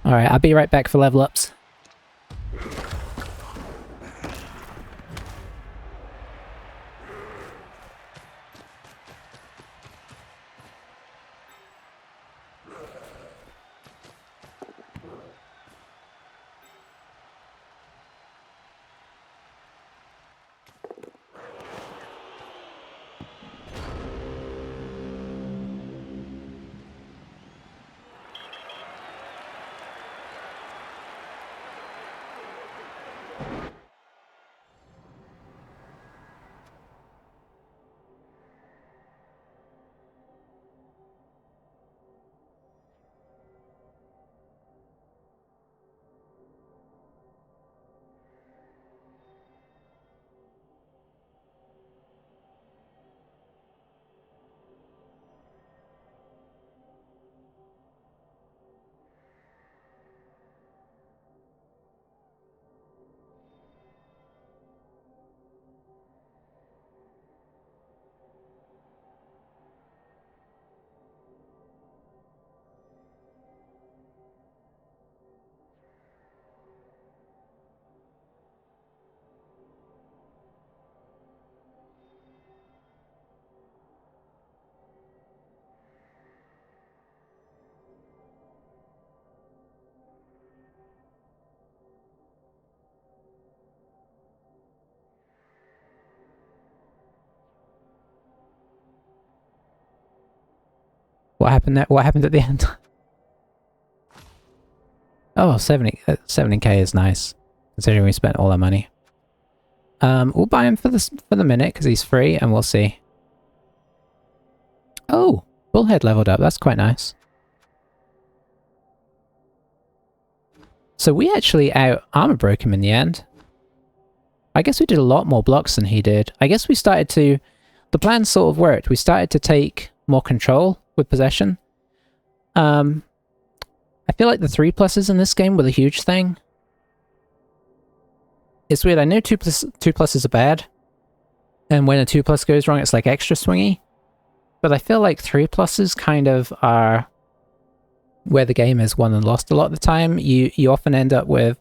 Alright, I'll be right back for level ups. What happened there? What happened at the end? Oh, 70k is nice, considering we spent all our money. We'll buy him for the minute because he's free, and we'll see. Oh, Bullhead leveled up. That's quite nice. So we actually out armor broke him in the end. I guess we did a lot more blocks than he did. I guess we started to... The plan sort of worked. We started to take more control with possession. I feel like the 3+ in this game were the huge thing. It's weird, I know 2+ are bad. And when a 2+ goes wrong, it's like extra swingy. But I feel like 3+ kind of are where the game is won and lost a lot of the time. You often end up with,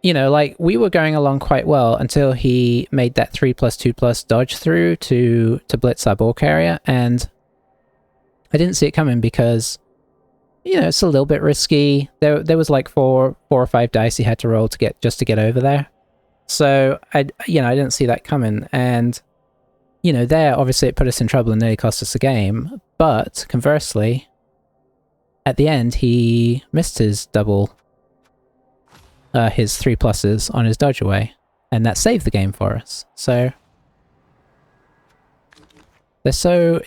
you know, like we were going along quite well until he made that 3+, 2+ dodge through to blitz our ball carrier, and I didn't see it coming because, you know, it's a little bit risky. There was like four or five dice he had to roll to get over there. So I didn't see that coming, and you know, there obviously it put us in trouble and nearly cost us a game. But conversely, at the end he missed his double, his 3+ on his dodge away, and that saved the game for us. So they're so,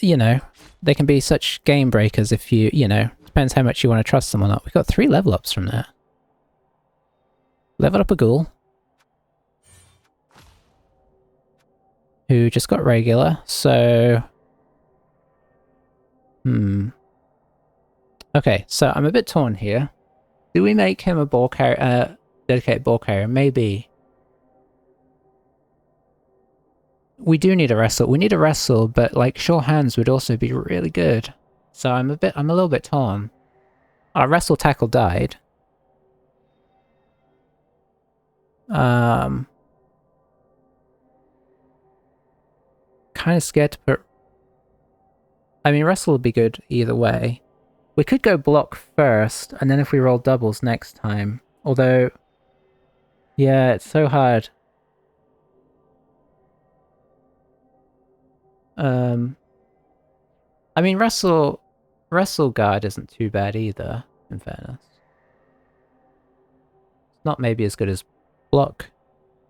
you know, they can be such game breakers if you know, depends how much you want to trust them or not. We got 3 level ups from there. Leveled up a ghoul, who just got regular, so... Okay, so I'm a bit torn here. Do we make him a ball carrier, dedicated ball carrier? Maybe. We do need a wrestle. We need a wrestle, but like sure hands would also be really good. So I'm a little bit torn. Our wrestle tackle died. Kind of scared to put... I mean, wrestle would be good either way. We could go block first, and then if we roll doubles next time. Although... Yeah, it's so hard. I mean, wrestle guard isn't too bad either, in fairness. It's not maybe as good as block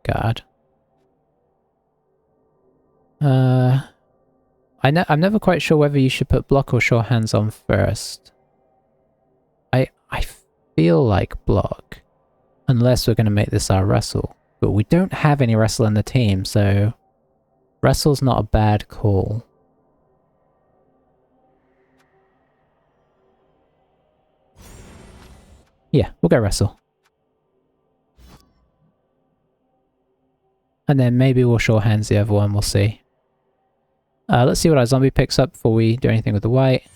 guard. I'm never quite sure whether you should put block or sure hands on first. I feel like block, unless we're going to make this our wrestle. But we don't have any wrestle in the team, so wrestle's not a bad call. Yeah, we'll go wrestle. And then maybe we'll sure hands the other one, we'll see. Let's see what our zombie picks up before we do anything with the white.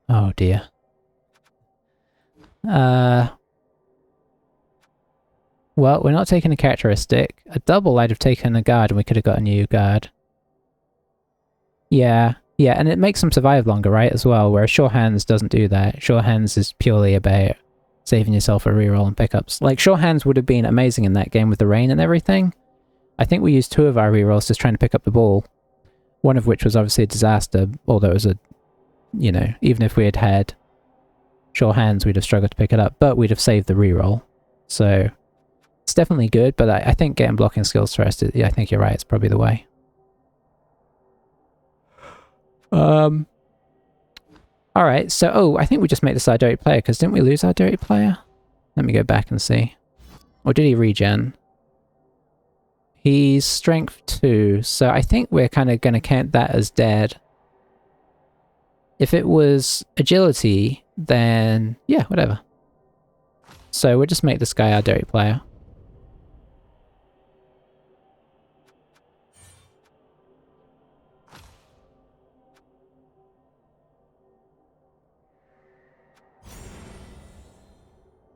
Oh dear. Well, we're not taking a characteristic. A double I'd have taken a guard and we could have got a new guard. Yeah, and it makes them survive longer, right, as well, whereas sure hands doesn't do that. Sure hands is purely about saving yourself a reroll and pickups. Like, sure hands would have been amazing in that game with the rain and everything. I think we used 2 of our rerolls just trying to pick up the ball. One of which was obviously a disaster, although it was a, you know, even if we had had sure hands, we'd have struggled to pick it up, but we'd have saved the reroll. So, it's definitely good, but I think getting blocking skills first, I think you're right, it's probably the way. Alright, so, oh, I think we just made this our dirty player, because didn't we lose our dirty player? Let me go back and see. Or did he regen? He's strength 2, so I think we're kind of going to count that as dead. If it was agility, then yeah, whatever. So we'll just make this guy our dirty player.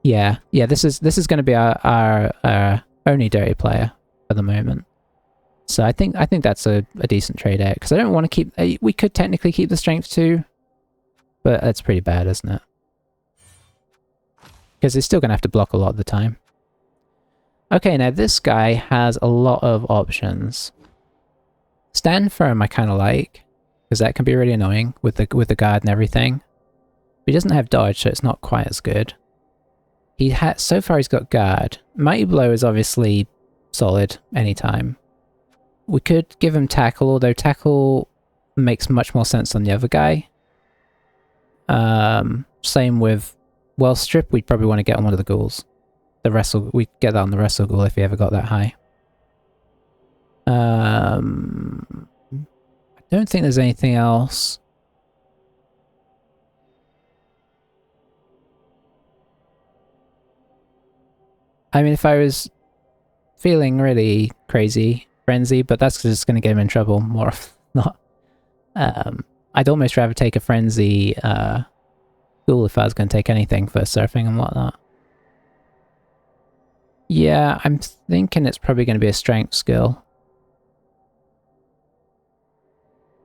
Yeah, this is going to be our only dirty player for the moment. So I think that's a decent trade out, because I don't want to keep... we could technically keep the strength 2, but that's pretty bad, isn't it? Because it's still going to have to block a lot of the time. Okay, now this guy has a lot of options. Stand firm I kind of like, because that can be really annoying with the guard and everything. He doesn't have dodge, so it's not quite as good. So far he's got guard. Mighty Blow is obviously solid anytime. We could give him tackle, although tackle makes much more sense on the other guy. Same with, well, strip we'd probably want to get on one of the ghouls. We'd get that on the wrestle ghoul if he ever got that high. I don't think there's anything else. I mean, if I was feeling really crazy, frenzy, but that's just going to get him in trouble more often than not. I'd almost rather take a frenzy ghoul if I was going to take anything for surfing and whatnot. Yeah, I'm thinking it's probably going to be a strength skill.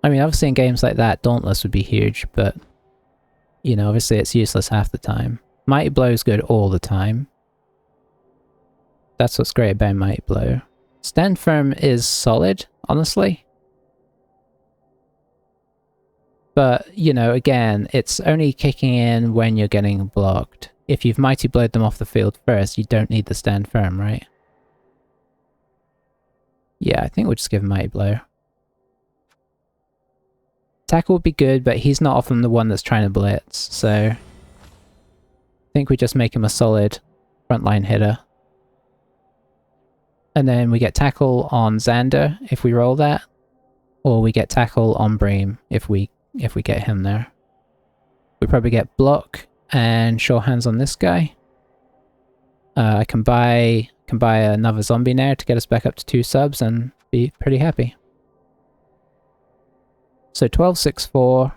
I mean, obviously in games like that, Dauntless would be huge, but, you know, obviously it's useless half the time. Mighty Blow is good all the time. That's what's great about Mighty Blow. Stand Firm is solid, honestly. But, you know, again, it's only kicking in when you're getting blocked. If you've Mighty Blowed them off the field first, you don't need the Stand Firm, right? Yeah, I think we'll just give him Mighty Blow. Tackle would be good, but he's not often the one that's trying to blitz, so I think we just make him a solid frontline hitter. And then we get tackle on Xander if we roll that, or we get tackle on Bream if we get him there. We probably get block and sure hands on this guy. I can buy another zombie now to get us back up to 2 subs and be pretty happy. So 12-6-4,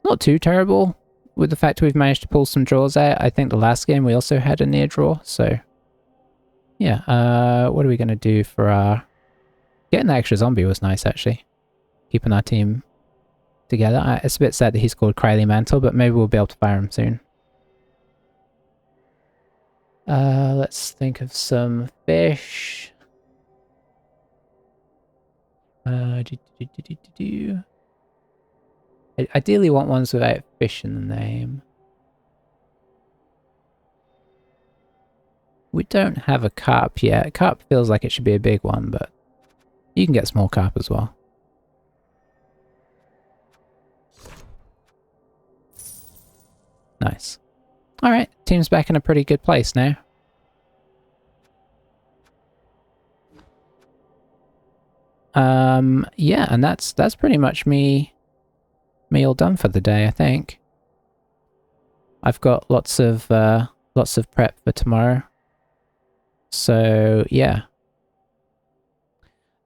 not too terrible with the fact we've managed to pull some draws out. I think the last game we also had a near draw, so yeah. What are we going to do for our... Getting the extra zombie was nice, actually. Keeping our team together. It's a bit sad that he's called Cryly Mantle, but maybe we'll be able to fire him soon. Let's think of some fish. I ideally want ones without fish in the name. We don't have a carp yet. Carp feels like it should be a big one, but you can get small carp as well. Nice. Alright, team's back in a pretty good place now. Yeah, and that's pretty much me all done for the day, I think. I've got lots of prep for tomorrow. So, yeah.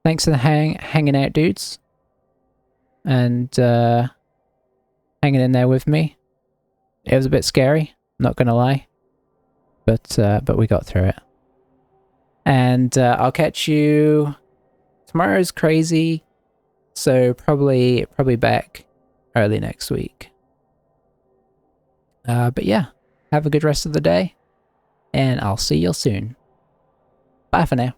Thanks for hanging out, dudes. And, hanging in there with me. It was a bit scary, not gonna lie. But we got through it. And, I'll catch you... Tomorrow's crazy, so probably back early next week. But yeah, have a good rest of the day, and I'll see you soon. Bye for now.